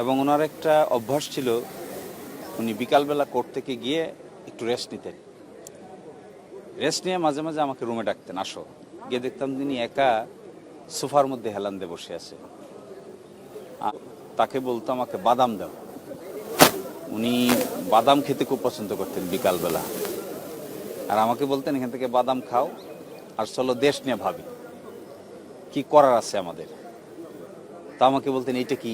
এবং ওনার একটা অভ্যাস ছিল, উনি বিকালবেলা কোর্ট থেকে গিয়ে একটু রেস্ট নিতেন। রেস্ট নিয়ে মাঝে মাঝে আমাকে রুমে ডাকতেন, আসো। গিয়ে দেখতাম তিনি একা সোফার মধ্যে হেলান দিয়ে বসে আছে। তাকে বলতো আমাকে বাদাম দাও। উনি বাদাম খেতে খুব পছন্দ করতেন বিকালবেলা, আর আমাকে বলতেন এখান থেকে বাদাম খাও আর চলো দেশ নিয়ে ভাবি কি করার আছে আমাদের। তা আমাকে বলতেন এইটা কি,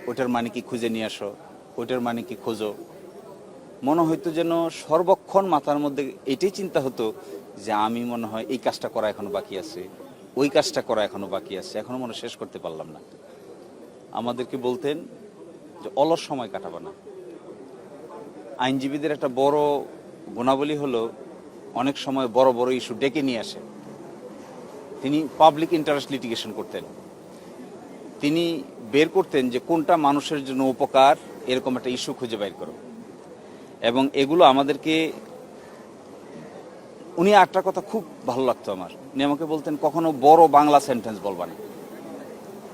ওইটার মানে কি খুঁজে নিয়ে আসো, ওইটার মানে কি খোঁজো। মনে হইতো যেন সর্বক্ষণ মাথার মধ্যে এটাই চিন্তা হতো যে আমি মনে হয় এই কাজটা করা এখনো বাকি আছে, ওই কাজটা করা এখনো বাকি আছে, এখনো মনে শেষ করতে পারলাম না। আমাদেরকে বলতেন যে অলস সময় কাটাবা না। আইনজীবীদের একটা বড় গুণাবলী হলো অনেক সময় বড় বড় ইস্যু ডেকে নিয়ে আসে। তিনি পাবলিক ইন্টারেস্ট লিটিগেশন করতেন। তিনি বের করতেন যে কোনটা মানুষের জন্য উপকার, এরকম একটা ইস্যু খুঁজে বের করো। এবং এগুলো আমাদেরকে, উনি একটা কথা খুব ভালো লাগতো আমার, উনি আমাকে বলতেন কখনো বড় বাংলা সেন্টেন্স বলবা না,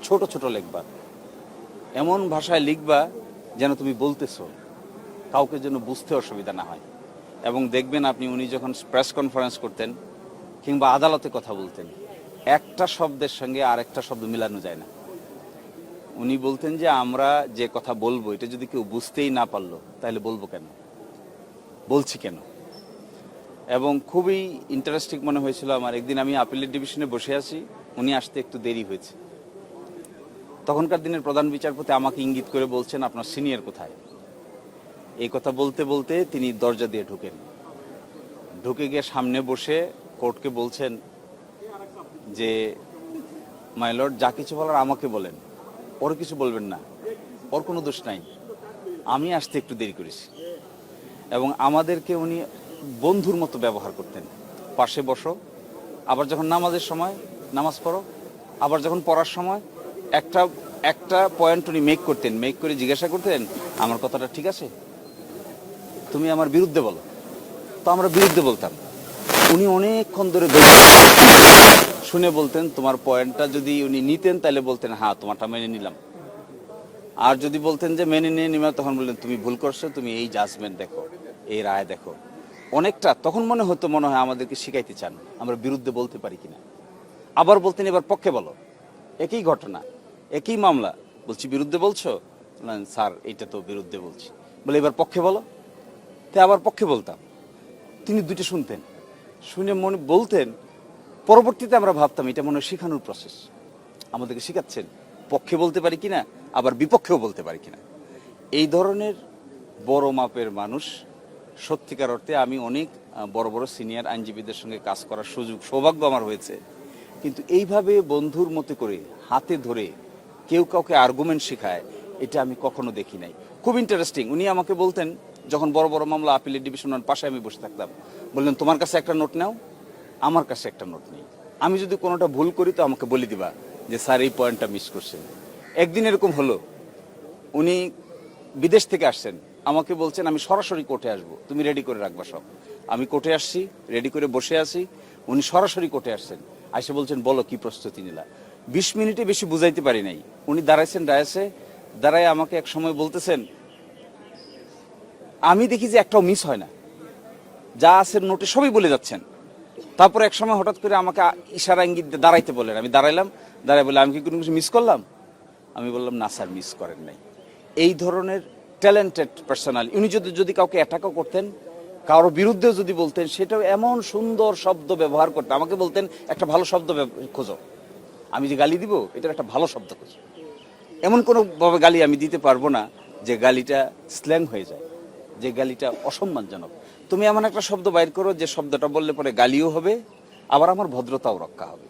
ছোট ছোট লিখবা, এমন ভাষায় লিখবা যেন তুমি বলতেছো, কাউকে যেন বুঝতে অসুবিধা না হয়। এবং দেখবেন আপনি, উনি যখন প্রেস কনফারেন্স করতেন কিংবা আদালতে কথা বলতেন, একটা শব্দের সঙ্গে আরেকটা শব্দ মিলানো যায় না। উনি বলতেন যে আমরা যে কথা বলবো এটা যদি কেউ বুঝতেই না পারলো তাহলে বলবো কেন, বলছি কেন। এবং খুবই ইন্টারেস্টিং মনে হয়েছিল আমার, একদিন আমি আপিলের ডিভিশনে বসে আছি, উনি আসতে একটু দেরি হয়েছে। তখনকার দিনের প্রধান বিচারপতি আমাকে ইঙ্গিত করে বলছেন আপনার সিনিয়র কোথায়। এই কথা বলতে বলতে তিনি দরজা দিয়ে ঢুকে গিয়ে সামনে বসে কোর্টকে বলছেন যে মাই লর্ড, যা কিছু বলার আমাকে বলেন, ওর কিছু বলবেন না, ওর কোনো দোষ নাই, আমি আসতে একটু দেরি করেছি। এবং আমাদেরকে উনি বন্ধুর মতো ব্যবহার করতেন। পাশে বসো, আবার যখন নামাজের সময় নামাজ পড়ো, আবার যখন পড়ার সময় একটা একটা পয়েন্ট উনি মেক করে জিজ্ঞাসা করতেন আমার কথাটা ঠিক আছে, তুমি আমার বিরুদ্ধে বলো। তো আমরা বিরুদ্ধে বলতাম, উনি অনেকক্ষণ ধরে শুনে বলতেন তোমার পয়েন্টটা যদি উনি নিতেন তাহলে বলতেন হ্যাঁ তোমারটা মেনে নিলাম, আর যদি বলতেন যে মেনে নিয়ে নিলাম তখন বললেন তুমি ভুল করছো, তুমি এই জাজমেন্ট দেখো, এই রায় দেখো। অনেকটা তখন মনে হয় আমাদেরকে শিখাইতে চান আমরা বিরুদ্ধে বলতে পারি কিনা। আবার বলতেন এবার পক্ষে বলো, একই ঘটনা একই মামলা, বলছি বিরুদ্ধে বলছো, স্যার এইটা তো বিরুদ্ধে বলছি, বলে এবার পক্ষে বলো, তাই আবার পক্ষে বলতাম। তিনি দুটো শুনতেন, শুনে মনে বলতেন, পরবর্তীতে আমরা ভাবতাম এটা মনে হয় শিখানোর প্রসেস, আমাদেরকে শিখাচ্ছেন পক্ষে বলতে পারি কিনা, আবার বিপক্ষেও বলতে পারি কিনা। এই ধরনের বড় মাপের মানুষ, সত্যিকার অর্থে আমি অনেক বড় বড় সিনিয়র আইনজীবীদের সঙ্গে কাজ করার সৌভাগ্য আমার হয়েছে, কিন্তু এইভাবে বন্ধুর মতো করে হাতে ধরে কেউ কাউকে আর্গুমেন্ট শেখায় এটা আমি কখনো দেখি নাই। খুব ইন্টারেস্টিং। উনি আমাকে বলতেন যখন বড় বড় মামলা আপিলের ডিভিশনের পাশে আমি বসে থাকতাম, বললেন তোমার কাছে একটা নোট নাও, আমার কাছে একটা নোট নেই, আমি যদি কোনোটা ভুল করি তো আমাকে বলে দিবা যে স্যার এই পয়েন্টটা মিস করছেন। একদিন এরকম হলো, উনি বিদেশ থেকে আসছেন, আমাকে বলছেন আমি সরাসরি কোর্টে আসবো, তুমি রেডি করে রাখবা সব। আমি কোর্টে আসছি, রেডি করে বসে আছি, উনি সরাসরি কোর্টে আসছেন, এসে বলছেন বলো কি প্রস্তুতি নিলা। 20 মিনিটে বেশি বুঝাইতে পারি নাই। উনি দাঁড়াইছেন ডায়াসে, দাঁড়ায় আমাকে এক সময় বলতেছেন, আমি দেখি যে একটাও মিস হয় না, যা আছে নোটে সবই বলে যাচ্ছেন। তারপর এক সময় হঠাৎ করে আমাকে ইশারা ইঙ্গিত দাঁড়াইতে বলেন, আমি দাঁড়াইলাম, দাঁড়াই বলে আমি কি কোনো কিছু মিস করলাম, আমি বললাম না স্যার মিস করেন নাই। এই ধরনের ট্যালেন্টেড পার্সোনাল, উনি যদি কাউকে অ্যাটাকও করতেন, কারোর বিরুদ্ধেও যদি বলতেন, সেটাও এমন সুন্দর শব্দ ব্যবহার করতেন। আমাকে বলতেন একটা ভালো শব্দ খোঁজো, আমি যে গালি দিব এটার একটা ভালো শব্দ খোঁজো। এমন কোনো গালি আমি দিতে পারবো না যে গালিটা স্ল্যাং হয়ে যায়, যে গালিটা অসম্মানজনক। তুমি এমন একটা শব্দ বাইর করো যে শব্দটা বললে পরে গালিও হবে, আবার আমার ভদ্রতাও রক্ষা হবে।